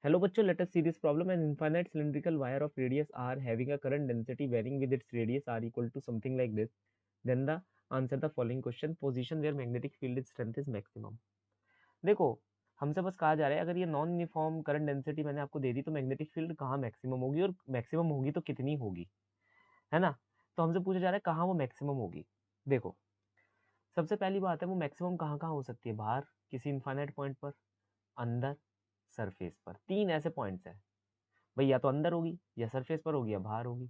Hello बच्चों, let us see this problem. An infinite cylindrical wire of radius r having a current density varying with its radius r equal to something like this. Then the answer the following question: position where magnetic field strength is maximum. देखो, हमसे बस कहा जा रहा है अगर ये non uniform current density मैंने आपको दे दी तो मैग्नेटिक फील्ड कहाँ मैक्सिमम होगी और मैक्सिमम होगी तो कितनी होगी, है ना। तो हमसे पूछा जा रहा है कहाँ वो मैक्सिमम होगी। देखो, सबसे पहली बात है वो मैक्सिमम कहाँ कहाँ हो सकती है, बाहर किसी इन्फाइनाइट पॉइंट पर, अंदर, सरफेस पर। तीन ऐसे पॉइंट्स हैं भाई, या तो अंदर होगी या सरफेस पर होगी या बाहर होगी।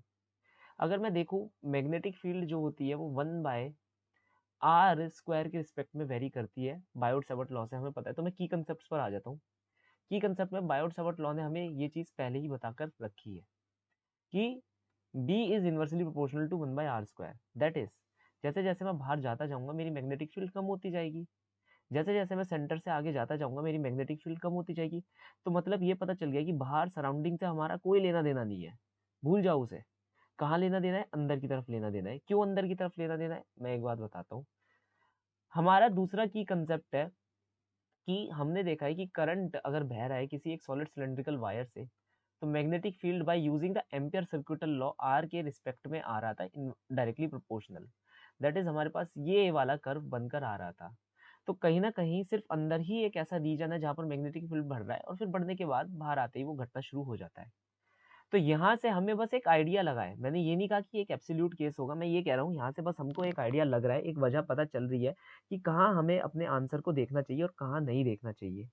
अगर मैं देखूं मैग्नेटिक फील्ड जो होती है वो 1/r² के रिस्पेक्ट में वेरी करती है, बायोट सावर्ट लॉ से हमें पता है। तो मैं की कंसेप्ट पर आ जाता हूँ। की कंसेप्ट में बायोट सावर्ट लॉ ने हमें ये चीज पहले ही बताकर रखी है कि B is inversely proportional to 1/r²। That is, जैसे जैसे मैं बाहर जाता जाऊंगा मेरी मैग्नेटिक फील्ड कम होती जाएगी, जैसे जैसे मैं सेंटर से आगे जाता जाऊंगा मेरी मैग्नेटिक फील्ड कम होती जाएगी। तो मतलब ये पता चल गया कि बाहर सराउंडिंग से हमारा कोई लेना देना नहीं है, भूल जाओ उसे। कहाँ लेना देना है, अंदर की तरफ लेना देना है। क्यों अंदर की तरफ लेना देना है, मैं एक बात बताता हूँ। हमारा दूसरा की कंसेप्ट है कि हमने देखा है कि करंट अगर बह रहा है किसी एक सॉलिड सिलेंड्रिकल वायर से, तो magnetic field by using the Ampere circuital law r के रिस्पेक्ट में आ रहा था, डायरेक्टली प्रोपोर्शनल। दैट इज हमारे पास ये वाला कर्व बनकर आ रहा था। तो कहीं ना कहीं सिर्फ अंदर ही एक ऐसा रीजन है जहां पर मैग्नेटिक फील्ड बढ़ रहा है और फिर बढ़ने के बाद बाहर आते ही वो घटना शुरू हो जाता है। तो यहाँ से हमें बस एक आइडिया लगा है, मैंने ये नहीं कहा कि एक एब्सोल्यूट केस होगा, मैं ये कह रहा हूँ यहाँ से बस हमको एक आइडिया लग रहा है, एक वजह पता चल रही है कि कहाँ हमें अपने आंसर को देखना चाहिए और कहाँ नहीं देखना चाहिए।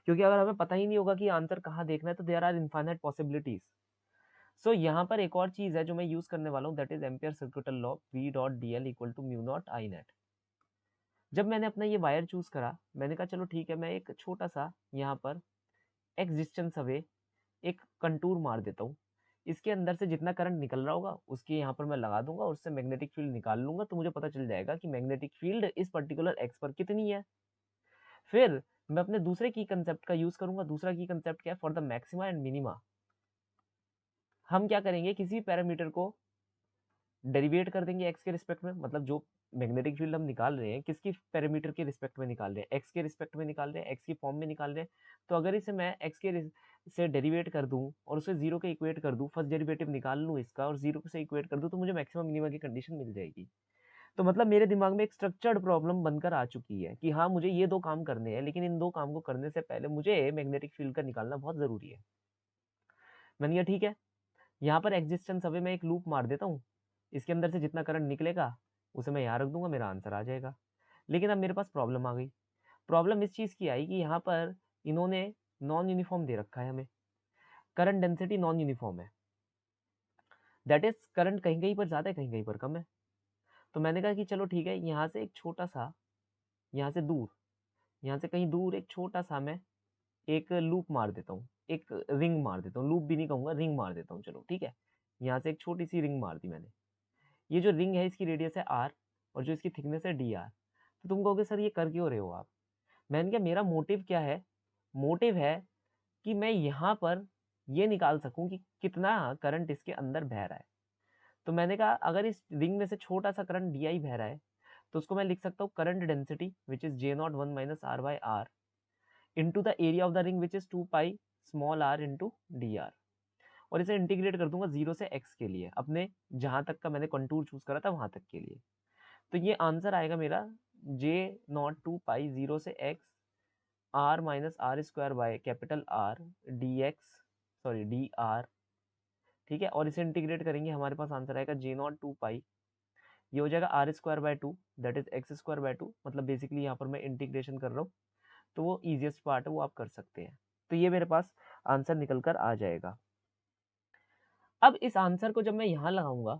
क्योंकि अगर हमें पता ही नहीं होगा कि आंसर कहाँ देखना है तो देयर आर इनफाइनाइट पॉसिबिलिटीज। सो यहाँ पर एक और चीज है जो मैं यूज करने वाला हूँ, that is Ampere circuital law V.dl equal to mu naught I net. जब मैंने अपना ये वायर चूज करा, मैंने कहा चलो ठीक है, मैं एक छोटा सा यहाँ पर एक्स डिस्टेंस अवे एक कंटूर मार देता हूँ। इसके अंदर से जितना करंट निकल रहा होगा उसके यहाँ पर मैं लगा दूंगा और उससे मैग्नेटिक फील्ड निकाल लूंगा, तो मुझे पता चल जाएगा कि मैग्नेटिक फील्ड इस पर्टिकुलर एक्स पर कितनी है। फिर मैं अपने दूसरे की कंसेप्ट का यूज करूंगा। दूसरा की कंसेप्ट क्या है, for the maxima and minima. हम क्या करेंगे, किसी पैरामीटर को डेरिवेट कर देंगे एक्स के रिस्पेक्ट में, मतलब जो मैग्नेटिक फील्ड हम निकाल रहे हैं किसकी पैरामीटर के रिस्पेक्ट में निकाल रहे हैं, एक्स के रिस्पेक्ट में निकाल रहे हैं, एक्स की फॉर्म में निकाल रहे हैं। तो अगर इसे मैं एक्स के से डेरिवेट कर दूं और उसे जीरो के इक्वेट कर दूं, फर्स्ट डेरिवेटिव निकाल लूं इसका और जीरो से इक्वेट कर दूं, तो मुझे मैक्सिमम मिनिमा की कंडीशन मिल जाएगी। तो मतलब मेरे दिमाग में एक स्ट्रक्चर्ड प्रॉब्लम बनकर आ चुकी है कि हाँ मुझे ये दो काम करने हैं, लेकिन इन दो काम को करने से पहले मुझे मैग्नेटिक फील्ड का निकालना बहुत जरूरी है। मैंने कहा ठीक है, यहाँ पर एग्जिस्टेंस अवे मैं एक लूप मार देता हूँ, इसके अंदर से जितना करंट निकलेगा उसे मैं यहाँ रख दूंगा, मेरा आंसर आ जाएगा। लेकिन अब मेरे पास प्रॉब्लम आ गई। प्रॉब्लम इस चीज़ की आई कि यहाँ पर इन्होंने नॉन यूनिफॉर्म दे रखा है हमें, करंट डेंसिटी नॉन यूनिफॉर्म है। दैट इज करंट कहीं कहीं पर ज़्यादा है कहीं कहीं पर कम है। तो मैंने कहा कि चलो ठीक है, यहाँ से एक छोटा सा, यहाँ से दूर, यहाँ से कहीं दूर एक छोटा सा मैं एक लूप मार देता हूँ, एक रिंग मार देता हूँ, लूप भी नहीं कहूँगा, रिंग मार देता हूँ, चलो ठीक है। यहाँ से एक छोटी सी रिंग मार दी मैंने। ये जो रिंग है इसकी रेडियस है आर और जो इसकी थिकनेस है डी आर। तो तुम कहोगे सर ये कर क्यों रहे हो आप। मैंने कहा मेरा मोटिव क्या है, मोटिव है कि मैं यहाँ पर ये निकाल सकूं कि कितना करंट इसके अंदर बह रहा है। तो मैंने कहा अगर इस रिंग में से छोटा सा करंट डी आई बह रहा है तो उसको मैं लिख सकता हूँ current density which is J01 - R/R into the area of the ring which is 2 pi small r into D R. और इसे इंटीग्रेट कर दूंगा जीरो से एक्स के लिए, अपने जहां तक का मैंने कंटूर चूज करा था वहां तक के लिए। तो ये आंसर आएगा मेरा J02 पाई जीरो से x R - R² by capital R d x, sorry d r. ठीक है, और इसे इंटीग्रेट करेंगे हमारे पास आंसर आएगा J02 पाई, ये हो जाएगा R² bye 2 that is x² bye 2। मतलब बेसिकली यहाँ पर मैं इंटीग्रेशन कर रहा हूँ, तो वो इजिएस्ट पार्ट है, वो आप कर सकते हैं। तो ये मेरे पास आंसर निकल कर आ जाएगा। अब इस आंसर को जब मैं यहाँ लगाऊंगा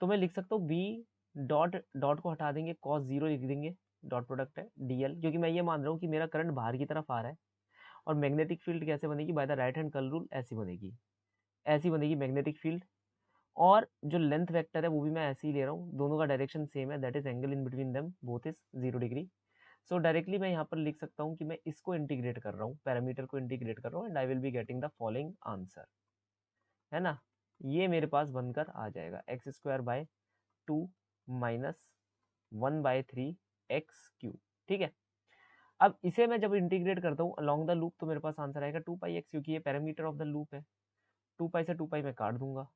तो मैं लिख सकता हूँ बी डॉट डॉट को हटा देंगे, कॉस जीरो लिख देंगे, डॉट प्रोडक्ट है डीएल, क्योंकि मैं ये मान रहा हूँ कि मेरा करंट बाहर की तरफ आ रहा है। और मैग्नेटिक फील्ड कैसे बनेगी, by the right hand curl rule ऐसी बनेगी, ऐसी बनेगी मैग्नेटिक फील्ड। और जो लेंथ वेक्टर है वो भी मैं ऐसे ही ले रहा हूँ, दोनों का डायरेक्शन सेम है, that is angle in between them both is 0 degree. So directly मैं यहाँ पर लिख सकता हूँ कि मैं इसको इंटीग्रेट कर रहा हूँ, पैरामीटर को इंटीग्रेट कर रहा हूँ, and I will be getting the following answer, है ना। ये मेरे पास बनकर आ जाएगा x² बाय 2 - 1/3 x³ ठीक है। अब इसे मैं जब इंटीग्रेट करता हूँ अलोंग द लूप तो मेरे पास आंसर आएगा 2πx, क्योंकि ये पैरामीटर ऑफ द लूप है। 2π से 2π मैं काट दूंगा,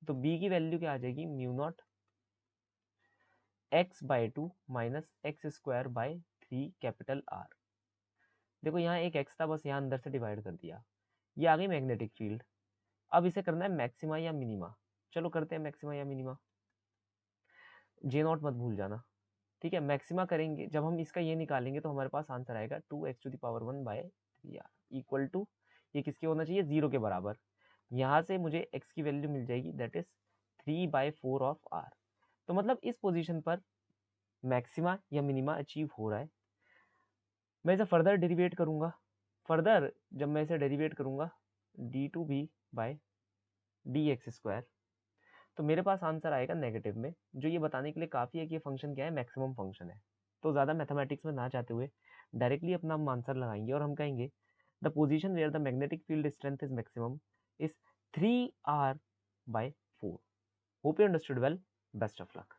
तो b की वैल्यू क्या आ जाएगी, mu naught x/2 minus x square by 3 capital R। देखो यहाँ एक x था, बस यहाँ अंदर से डिवाइड कर दिया, ये आ गई मैग्नेटिक फील्ड। अब इसे करना है मैक्सिमा या मिनिमा, चलो करते हैं मैक्सिमा या मिनिमा। जे नॉट मत भूल जाना, ठीक है। मैक्सिमा करेंगे जब हम इसका ये निकालेंगे तो हमारे पास आंसर आएगा 2x⁴ इक्वल टू, ये किसके होना चाहिए, 0 के बराबर। यहाँ से मुझे x की वैल्यू मिल जाएगी, दैट इज 3/4 ऑफ r। तो मतलब इस पोजीशन पर मैक्सिमा या मिनिमा अचीव हो रहा है। मैं इसे फर्दर डेरिवेट करूंगा, फर्दर जब मैं इसे डेरिवेट करूंगा d2b/dx², तो मेरे पास आंसर आएगा नेगेटिव में, जो ये बताने के लिए काफ़ी है कि ये फंक्शन क्या है, मैक्सिमम फंक्शन है। तो ज़्यादा मैथमेटिक्स में ना जाते हुए डायरेक्टली अपना हम आंसर लगाएंगे और हम कहेंगे the position where the magnetic field strength is maximum is 3r/4। Hope you understood well, best of luck.